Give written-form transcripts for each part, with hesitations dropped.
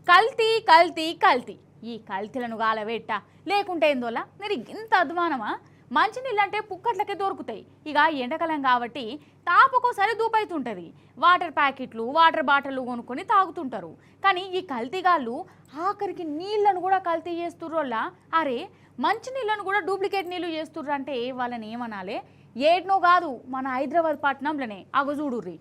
కల్తీ కల్తీ కల్తీ ఈ కల్తీలను గాలవేట్ట లేకుంటే ఏందోలా మీరు ఇంత అధ్వానమా మంచినీళ్ళంటే పుక్కట్లకే దొరుకుతాయి ఇక ఎండాకాలం కాబట్టి తాపకోసారి దూపైతుంటుంది వాటర్ ప్యాకెట్లు వాటర్ బాటిళ్ళు కొనుక్కొని తాగుతుంటారు కానీ ఈ కల్తీగాళ్ళు ఆఖరికి నీళ్లను కూడా కల్తీ చేస్తుర్రోళ్ళ అరే మంచినీళ్ళను కూడా డూప్లికేట్ నీళ్లు చేస్తుర్రు అంటే వాళ్ళని ఏమనాలే ఏడ్నో కాదు మన హైదరాబాద్ పట్టణంలోనే అగజూడుర్రి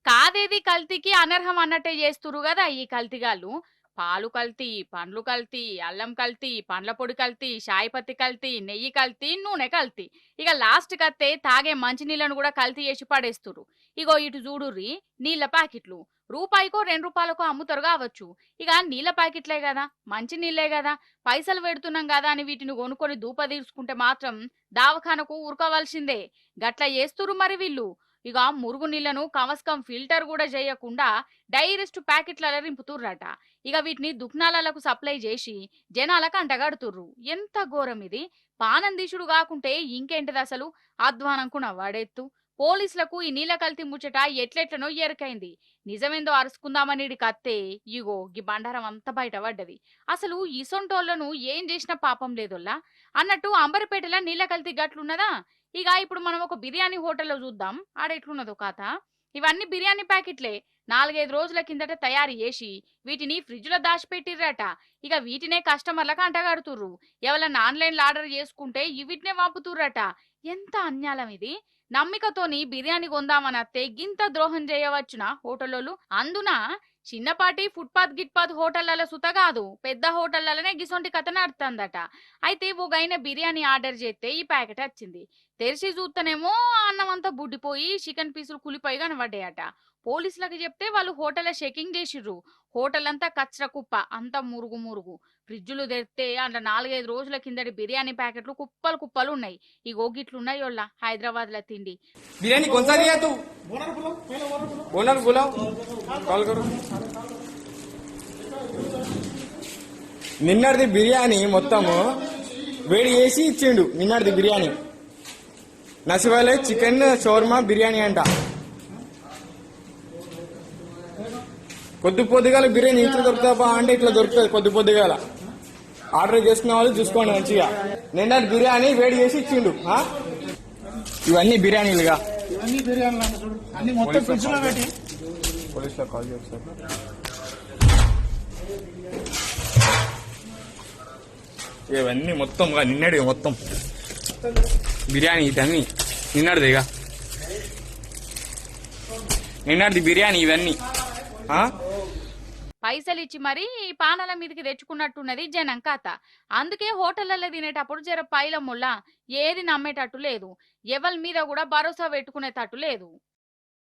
కాదేది కల్తీకి అనర్హం అన్నట్టే చేస్తురు కదా ఈ కల్తీగాళ్ళు పాలు కల్తీ పండ్లు కల్తీ అల్లం కల్తీ పండ్ల పొడి కల్తీ షాయి పత్తి కల్తీ నెయ్యి కల్తీ నూనె కల్తీ ఇక లాస్ట్ కత్తే తాగే మంచినీళ్ళను కూడా కల్తీ చేసి పడేస్తురు ఇగో ఇటు చూడుర్రి నీళ్ల ప్యాకెట్లు రూపాయికో 2 రూపాయలకో అమ్ముతారు కావచ్చు ఇక నీళ్ల ప్యాకెట్లే కదా మంచి నీళ్లే కదా పైసలు పెడుతున్నాం కదా అని వీటిని కొనుక్కొని దూప తీర్చుకుంటే మాత్రం దావఖానకు ఉరకవలసిందే గట్ల చేస్తురు మరి వీళ్ళు ఇక మురుగు నీళ్లను కమస్కం ఫిల్టర్ కూడా చేయకుండా డైరెక్ట్ ప్యాకెట్లలో రింపుతుర్రట ఇక వీటిని దుకాణాలకు సప్లై చేసి జనాలకు అంటగడుతుర్రు ఎంత ఘోరం ఇది పానందీశుడు కాకుంటే ఇంకేంటిది అసలు అధ్వానంకున్న వాడెత్తు పోలీసులకు ఈ నీళ్ల కల్తీ ముచ్చట ఎట్లెట్లనో ఎరకైంది నిజమేందో అరుచుకుందామని కత్తే ఇగో ఈ బండారం అంతా బయటపడ్డది అసలు ఇసొంటోళ్లను ఏం చేసినా పాపం లేదోల్లా అన్నట్టు అంబరిపేటలో నీళ్ల కల్తీ గట్లున్నదా ఇక ఇప్పుడు మనం ఒక బిర్యానీ హోటల్లో చూద్దాం ఆడ ఎట్లున్నదో కథ ఇవన్నీ బిర్యానీ ప్యాకెట్లే 4-5 రోజుల కిందట తయారు చేసి వీటిని ఫ్రిడ్జ్ లో దాచిపెట్టిర్రట ఇక వీటినే కస్టమర్లకు అంటగడుతుర్రు ఎవరన్నా ఆన్లైన్ ఆర్డర్ చేసుకుంటే వీటినే పంపుతుర్రట ఎంత అన్యాయం ఇది నమ్మికతోని బిర్యానీ కొందామని అత్తే గింత ద్రోహం చేయవచ్చునా హోటల్లో అందున చిన్నపాటి ఫుట్పాత్ గిట్పాత్ హోటళ్లలో సుత కాదు పెద్ద హోటళ్లలోనే గిసొంటి కథ నడుతుందట అయితే ఓ గైన బిర్యానీ ఆర్డర్ చేస్తే ఈ ప్యాకెట్ వచ్చింది తెరిచి చూస్తేనేమో అన్నం అంతా బుడ్డిపోయి చికెన్ పీసులు కులిపోయి కనబడ్డాయట పోలీసులకు చెప్తే వాళ్ళు హోటల్ చెకింగ్ చేసిర్రు హోటల్ అంతా కచ్చర కుప్ప అంతా మురుగు మురుగు ఫ్రిడ్జులు తెరిస్తే అందులో 4-5 రోజుల కిందటి బిర్యానీ ప్యాకెట్లు కుప్పలు కుప్పలు ఉన్నాయి ఈ గోగిట్లున్నాయి వాళ్ళ హైదరాబాద్ లో తిండి बिरयानी कौन सा लिया तू ओनर बुलाओ कॉल करो నిన్నటిది బిర్యానీ మొత్తము వేడి చేసి ఇచ్చిండు నిన్నటిది బిర్యానీ నసివాలే చికెన్ షోర్మా బిర్యానీ అంట కొద్ది పొద్దుగాల బిర్యానీ ఇంట్లో దొరుకుతా అంటే ఇట్లా దొరుకుతుంది కొద్ది పొద్దుగాల ఆర్డర్ చేసుకునే వాళ్ళు చూసుకోండి మంచిగా నిన్నటి బిర్యానీ వేడి చేసి ఇచ్చిండు ఇవన్నీ బిర్యానీలుగా పోలీసులో కాల్ చేస్తారు ఇవన్నీ మొత్తం నిన్నటి మొత్తం బిర్యానీ ఇదన్నీ నిన్నటిదిగా నిన్నటిది బిర్యానీ ఇవన్నీ పైసలు ఇచ్చి మరి ఈ పానాల మీదకి తెచ్చుకున్నట్టున్నది జనం కథ అందుకే హోటళ్లలో తినేటప్పుడు జర పైల ముళ్ళ ఏది నమ్మేటట్టు లేదు ఎవరి మీద కూడా భరోసా పెట్టుకునేటట్టు లేదు